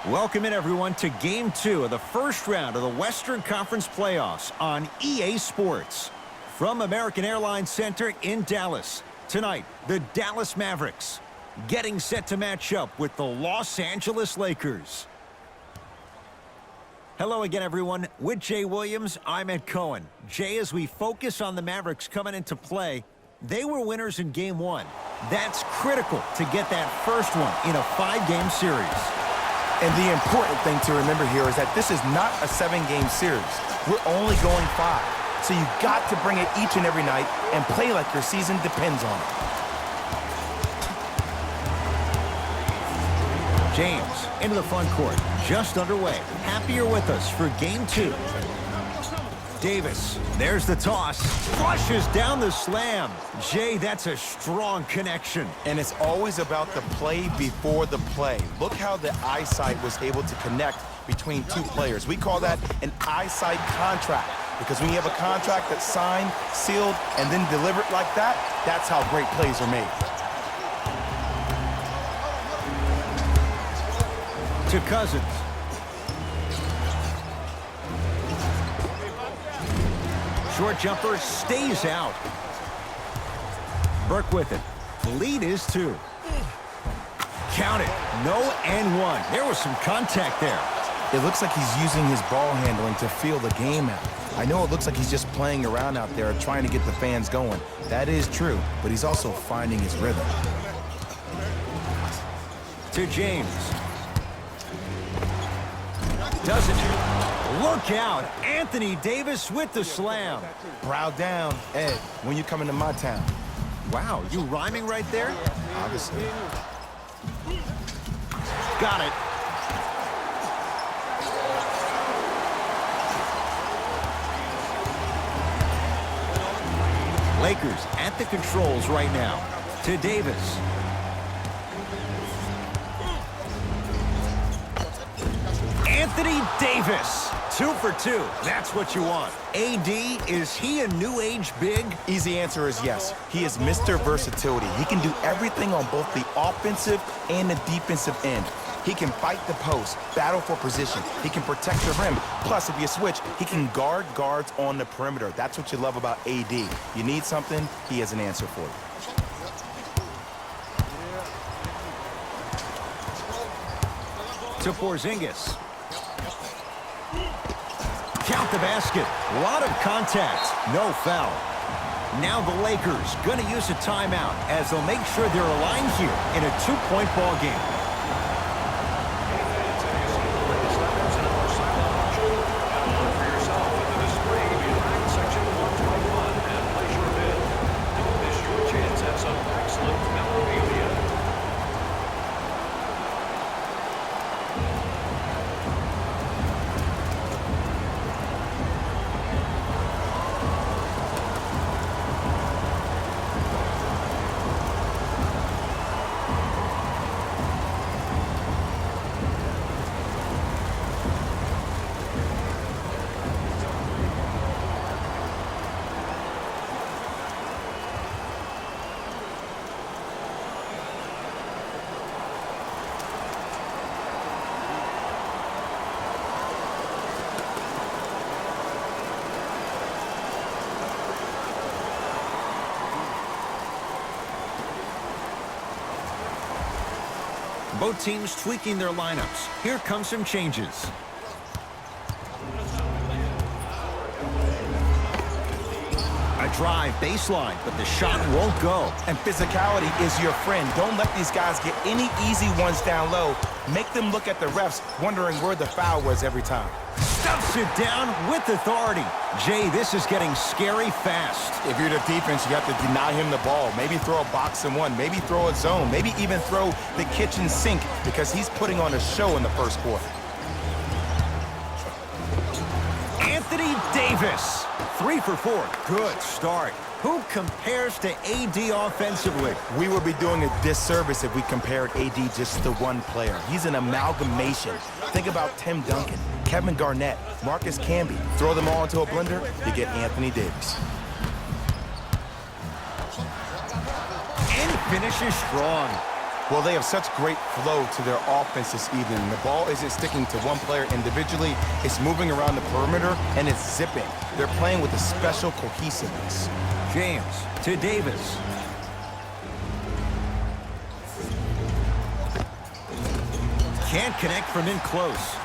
Welcome in, everyone, to Game 2 of the first round of the Western Conference Playoffs on EA Sports. From American Airlines Center in Dallas, tonight, the Dallas Mavericks getting set to match up with the Los Angeles Lakers. Hello again, everyone. With Jay Williams, I'm Ed Cohen. Jay, as we focus on the Mavericks coming into play, they were winners in Game 1. That's critical to get that first one in a 5-game series. And the important thing to remember here is that this is not a 7-game series. We're only going 5. So you've got to bring it each and every night and play like your season depends on it. James into the front court, just underway. Happy you're with us for Game 2. Davis, there's the toss. Flushes down the slam. Jay, that's a strong connection. And it's always about the play before the play. Look how the eyesight was able to connect between two players. We call that an eyesight contract. Because when you have a contract that's signed, sealed, and then delivered like that, that's how great plays are made. To Cousins. Short jumper stays out. Burke with it. The lead is 2. Count it. No and 1. There was some contact there. It looks like he's using his ball handling to feel the game out. I know it looks like he's just playing around out there trying to get the fans going. That is true, but he's also finding his rhythm. To James. Doesn't it? Look out. Anthony Davis with the slam. Brow down, Ed, when you come into my town. Wow, you rhyming right there? Obviously. Got it. Lakers at the controls right now. To Davis. Anthony Davis. 2 for 2. That's what you want. AD, is he a new age big? Easy answer is yes. He is Mr. Versatility. He can do everything on both the offensive and the defensive end. He can fight the post, battle for position. He can protect the rim. Plus, if you switch, he can guard guards on the perimeter. That's what you love about AD. You need something, he has an answer for you. To Porzingis. Count the basket. A lot of contact. No foul. Now the Lakers going to use a timeout as they'll make sure they're aligned here in a 2-point ball game. Both teams tweaking their lineups. Here come some changes. A drive baseline, but the shot won't go. And physicality is your friend. Don't let these guys get any easy ones down low. Make them look at the refs, wondering where the foul was every time. Stuffs it down with authority. Jay, this is getting scary fast. If you're the defense, you have to deny him the ball. Maybe throw a box and one. Maybe throw a zone. Maybe even throw the kitchen sink because he's putting on a show in the first quarter. Anthony Davis. 3 for 4. Good start. Who compares to AD offensively? We would be doing a disservice if we compared AD just to one player. He's an amalgamation. Think about Tim Duncan, Kevin Garnett, Marcus Camby. Throw them all into a blender, you get Anthony Davis. And finishes strong. Well, they have such great flow to their offense this evening. The ball isn't sticking to one player individually. It's moving around the perimeter, and it's zipping. They're playing with a special cohesiveness. James to Davis. Can't connect from in close.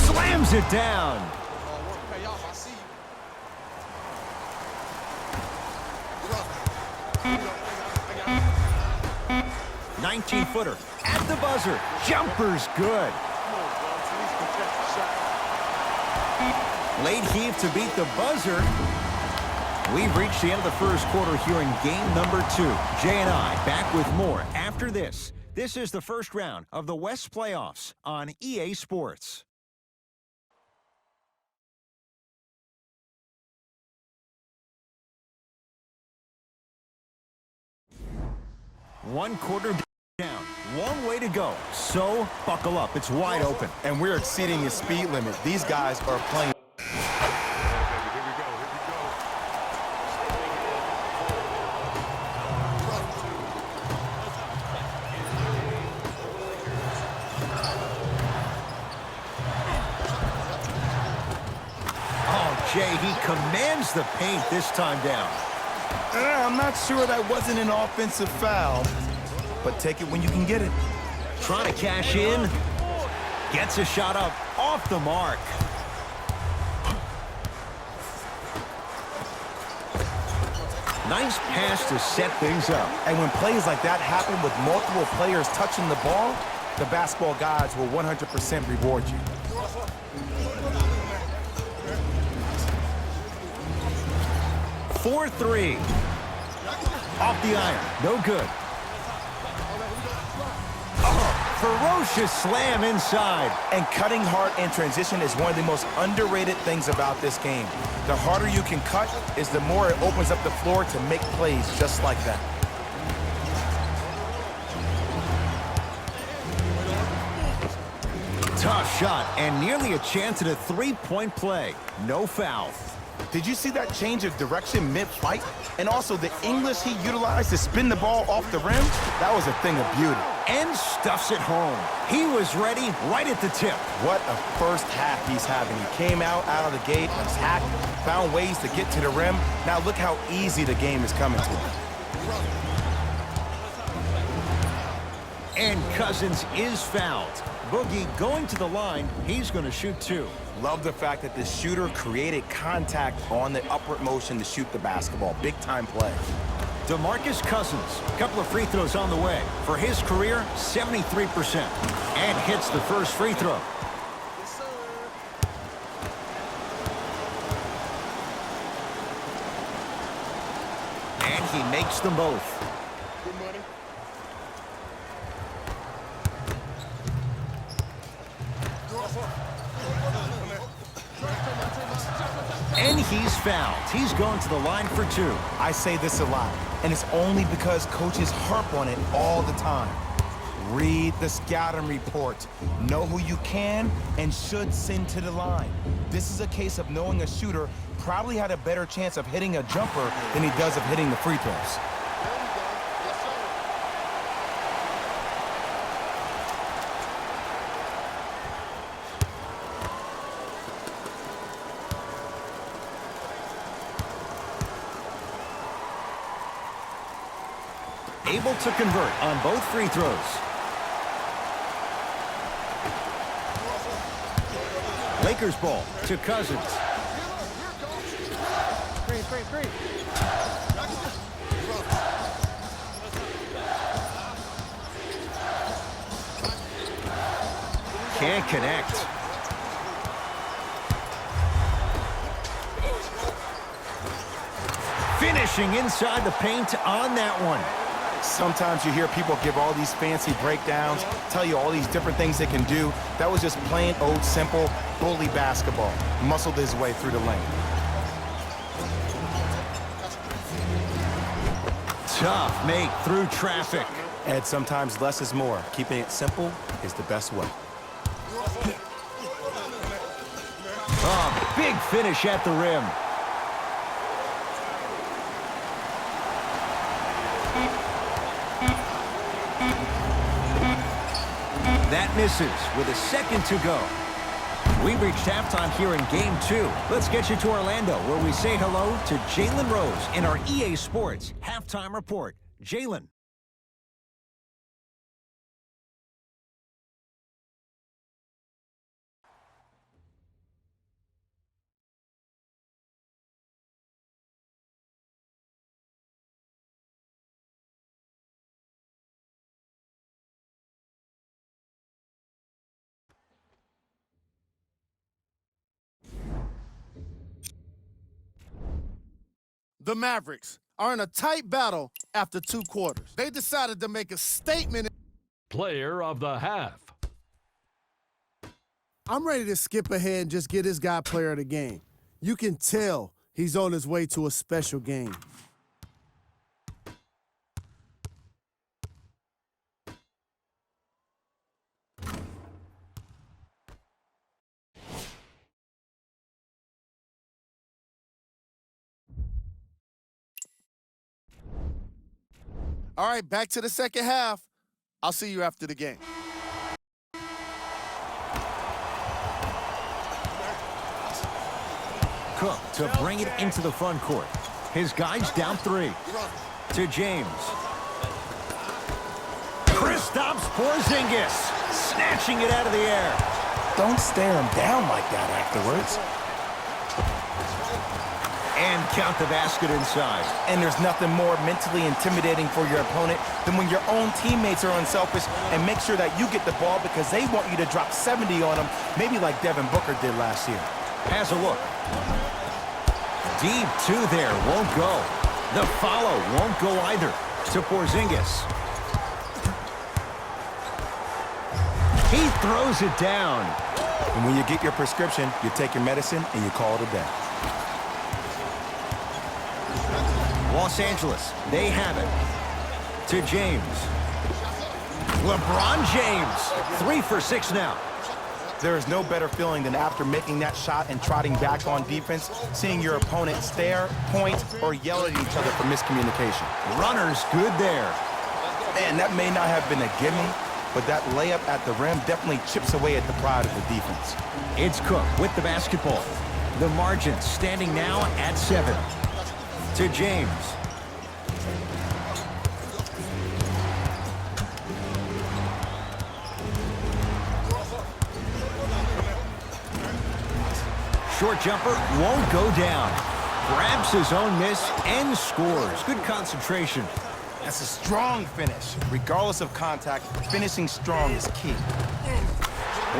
Slams it down. 19-footer at the buzzer. Jumper's good. Late heave to beat the buzzer. We've reached the end of the first quarter here in game number 2. Jay and I back with more after this. This is the first round of the West playoffs on EA Sports. One quarter down. One way to go. So buckle up. It's wide open. And we're exceeding the speed limit. These guys are playing. Oh, Jay, he commands the paint this time down. I'm not sure that wasn't an offensive foul, but take it when you can get it. Trying to cash in. Gets a shot up off the mark. Nice pass to set things up. And when plays like that happen with multiple players touching the ball, the basketball gods will 100% reward you. Four, 3. Off the iron. No good. Oh, ferocious slam inside. And cutting hard in transition is one of the most underrated things about this game. The harder you can cut is the more it opens up the floor to make plays just like that. Tough shot and nearly a chance at a three-point play. No foul. Did you see that change of direction mid-flight? And also the English he utilized to spin the ball off the rim? That was a thing of beauty. And stuffs it home. He was ready right at the tip. What a first half he's having. He came out of the gate, attacked, found ways to get to the rim. Now look how easy the game is coming to him. And Cousins is fouled. Boogie going to the line. He's going to shoot 2. Love the fact that the shooter created contact on the upward motion to shoot the basketball. Big time play. DeMarcus Cousins, a couple of free throws on the way. For his career, 73%. And hits the first free throw. And he makes them both. And he's fouled. He's going to the line for 2. I say this a lot, and it's only because coaches harp on it all the time. Read the scouting report. Know who you can and should send to the line. This is a case of knowing a shooter probably had a better chance of hitting a jumper than he does of hitting the free throws. Able to convert on both free throws. Lakers ball to Cousins. Three. Can't connect. Finishing inside the paint on that one. Sometimes you hear people give all these fancy breakdowns, tell you all these different things they can do. That was just plain old simple bully basketball. Muscled his way through the lane. Tough make through traffic. And sometimes less is more. Keeping it simple is the best way. Oh, big finish at the rim. That misses with a second to go. We've reached halftime here in Game 2. Let's get you to Orlando, where we say hello to Jalen Rose in our EA Sports Halftime Report. Jalen. The Mavericks are in a tight battle after 2 quarters. They decided to make a statement. Player of the half. I'm ready to skip ahead and just get this guy player of the game. You can tell he's on his way to a special game. All right, back to the second half. I'll see you after the game. Cook to bring it into the front court. His guys down 3. To James. Kristaps Porzingis snatching it out of the air. Don't stare him down like that afterwards. And count the basket inside. And there's nothing more mentally intimidating for your opponent than when your own teammates are unselfish and make sure that you get the ball because they want you to drop 70 on them, maybe like Devin Booker did last year. Has a look. Deep 2 there, won't go. The follow won't go either. To Porzingis. He throws it down. And when you get your prescription, you take your medicine and you call it a day. Los Angeles, they have it. To James. LeBron James, 3 for 6 now. There is no better feeling than after making that shot and trotting back on defense, seeing your opponent stare, point, or yell at each other for miscommunication. Runner's good there. Man, that may not have been a gimme, but that layup at the rim definitely chips away at the pride of the defense. It's Cook with the basketball. The margin standing now at 7. To James. Short jumper won't go down. Grabs his own miss and scores. Good concentration. That's a strong finish. Regardless of contact, finishing strong is key.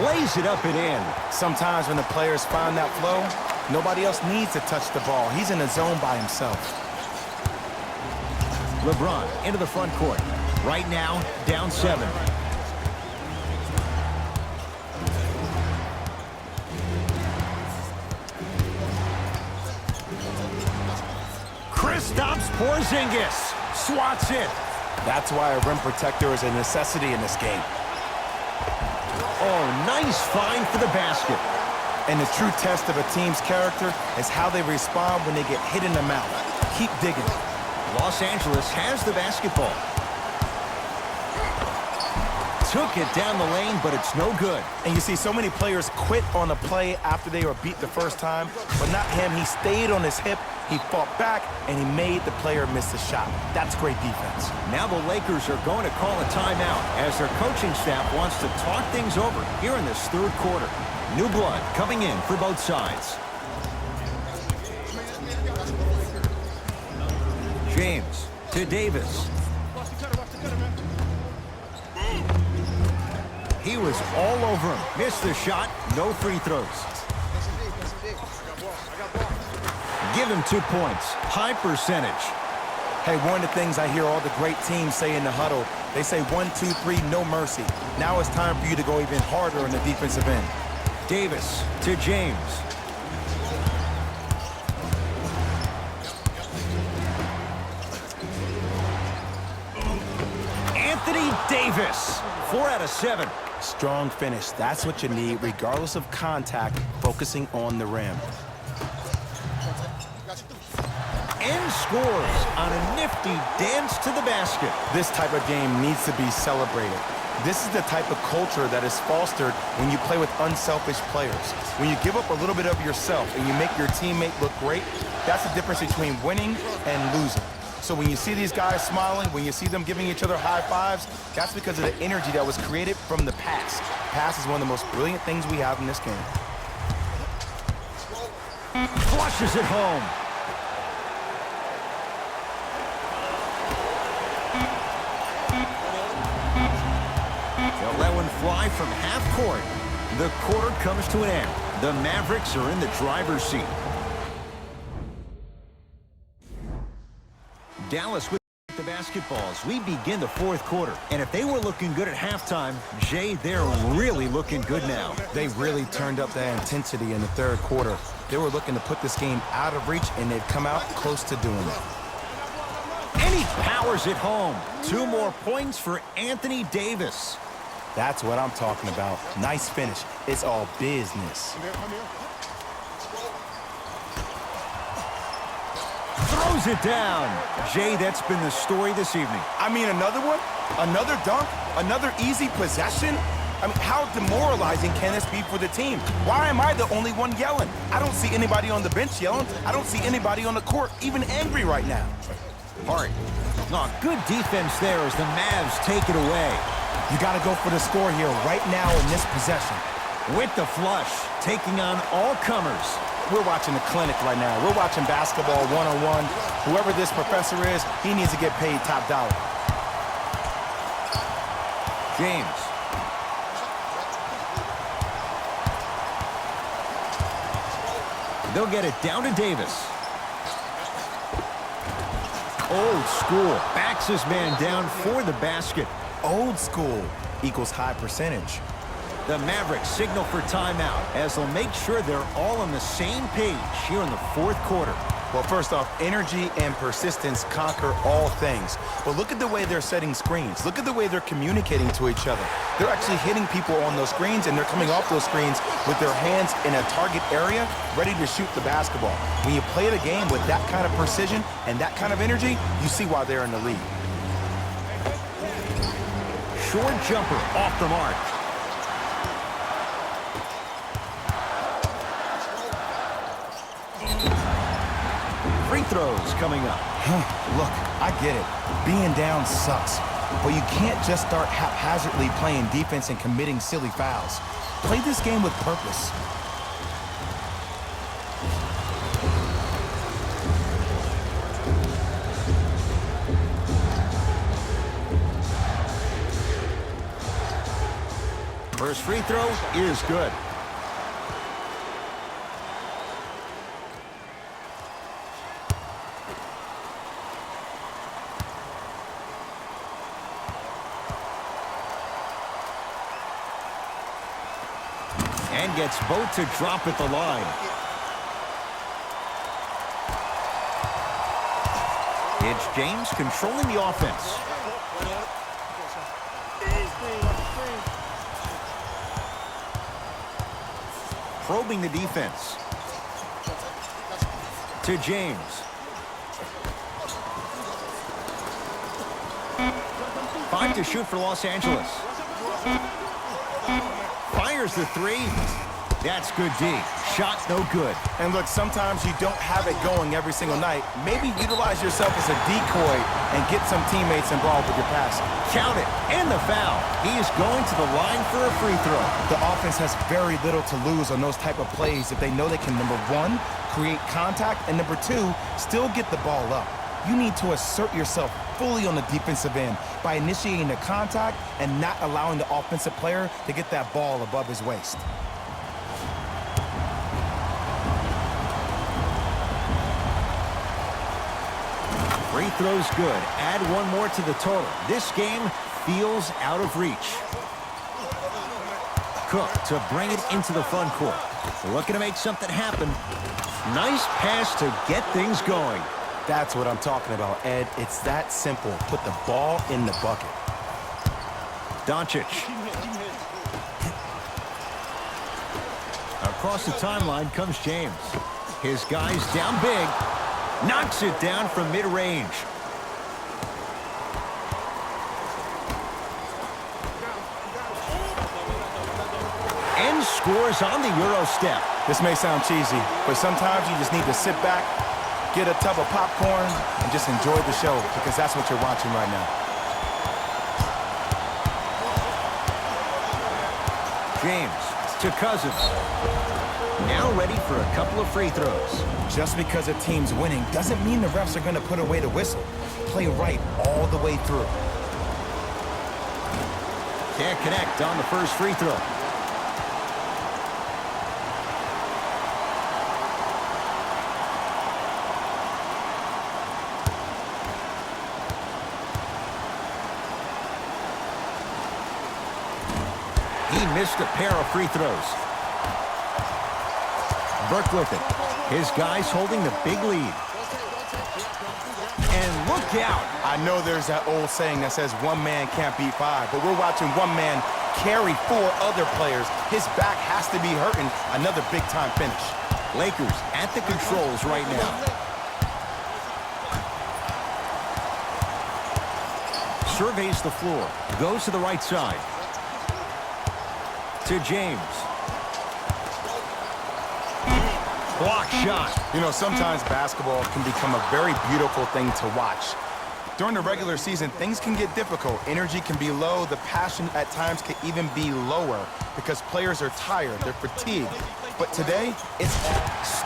Lays it up and in. Sometimes when the players find that flow, nobody else needs to touch the ball. He's in a zone by himself. LeBron into the front court. Right now, down 7. Kristaps Porzingis swats it. That's why a rim protector is a necessity in this game. Oh, nice find for the basket. And the true test of a team's character is how they respond when they get hit in the mouth. Keep digging. Los Angeles has the basketball. Took it down the lane, but it's no good. And you see so many players quit on a play after they were beat the first time, but not him. He stayed on his hip, he fought back, and he made the player miss the shot. That's great defense. Now the Lakers are going to call a timeout as their coaching staff wants to talk things over here in this 3rd quarter. New blood coming in for both sides. James to Davis. He was all over him. Missed the shot. No free throws. Give him 2 points. High percentage. Hey, one of the things I hear all the great teams say in the huddle, they say 1, 2, 3, no mercy. Now it's time for you to go even harder on the defensive end. Davis to James. Anthony Davis, 4 out of 7. Strong finish. That's what you need, regardless of contact, focusing on the rim. And scores on a nifty dance to the basket. This type of game needs to be celebrated. This is the type of culture that is fostered when you play with unselfish players. When you give up a little bit of yourself and you make your teammate look great, that's the difference between winning and losing. So when you see these guys smiling, when you see them giving each other high fives, that's because of the energy that was created from the pass. Pass is one of the most brilliant things we have in this game. Flushes it home. They'll let one fly from half court. The quarter comes to an end. The Mavericks are in the driver's seat. Dallas with the basketballs. We begin the fourth quarter. And if they were looking good at halftime, Jay, they're really looking good now. They really turned up that intensity in the third quarter. They were looking to put this game out of reach, and they've come out close to doing it. And he powers it home. 2 more points for Anthony Davis. That's what I'm talking about. Nice finish. It's all business. Throws it down. Jay, that's been the story this evening. I mean, another one? Another dunk? Another easy possession? I mean, how demoralizing can this be for the team? Why am I the only one yelling? I don't see anybody on the bench yelling. I don't see anybody on the court even angry right now. Hart. Oh, good defense there as the Mavs take it away. You got to go for the score here right now in this possession. With the flush, taking on all comers. We're watching a clinic right now. We're watching basketball one-on-one. Whoever this professor is, he needs to get paid top dollar. James. They'll get it down to Davis. Old school. Backs his man down for the basket. Old school equals high percentage. The Mavericks signal for timeout as they'll make sure they're all on the same page here in the fourth quarter. Well, first off, energy and persistence conquer all things. But look at the way they're setting screens. Look at the way they're communicating to each other. They're actually hitting people on those screens, and they're coming off those screens with their hands in a target area, ready to shoot the basketball. When you play the game with that kind of precision and that kind of energy, you see why they're in the lead. Short jumper off the mark. Free throws coming up. Look, I get it. Being down sucks. But you can't just start haphazardly playing defense and committing silly fouls. Play this game with purpose. First free throw is good. And gets both to drop at the line. It's James controlling the offense. Probing the defense. To James. Five to shoot for Los Angeles. Fires the three. That's good D. Shot no good. And look, sometimes you don't have it going every single night. Maybe utilize yourself as a decoy and get some teammates involved with your passing. Count it. And the foul. He is going to the line for a free throw. The offense has very little to lose on those type of plays if they know they can, number one, create contact, and number two, still get the ball up. You need to assert yourself fully on the defensive end by initiating the contact and not allowing the offensive player to get that ball above his waist. Free throw's good. Add one more to the total. This game feels out of reach. Cook to bring it into the front court. Looking to make something happen. Nice pass to get things going. That's what I'm talking about, Ed. It's that simple. Put the ball in the bucket. Doncic. across the timeline comes James. His guy's down big. Knocks it down from mid-range. And scores on the Euro step. This may sound cheesy, but sometimes you just need to sit back, get a tub of popcorn, and just enjoy the show, because that's what you're watching right now. James to Cousins. Now ready for a couple of free throws. Just because a team's winning doesn't mean the refs are going to put away the whistle. Play right all the way through. Can't connect on the first free throw. He missed a pair of free throws. Burke with it. His guys holding the big lead. And look out. I know there's that old saying that says one man can't beat five, but we're watching one man carry four other players. His back has to be hurting. Another big-time finish. Lakers at the controls right now. Surveys the floor. Goes to the right side. To James. Block shot. You know, sometimes basketball can become a very beautiful thing to watch. During the regular season, things can get difficult. Energy can be low. The passion at times can even be lower because players are tired. They're fatigued. But today, it's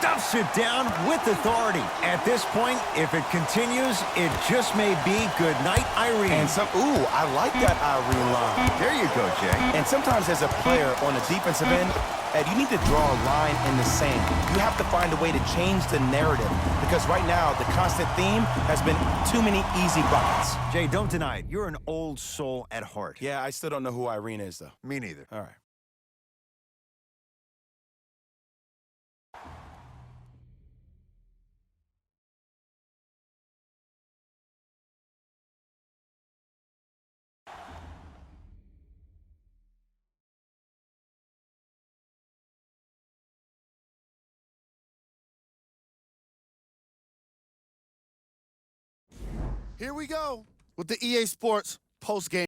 Stuffs it down with authority. At this point, if it continues, it just may be good night, Irene. And ooh, I like that Irene line. There you go, Jay. And sometimes as a player on the defensive end, Ed, you need to draw a line in the sand. You have to find a way to change the narrative because right now the constant theme has been too many easy buckets. Jay, don't deny it. You're an old soul at heart. Yeah, I still don't know who Irene is, though. Me neither. All right. Here we go with the EA Sports post-game.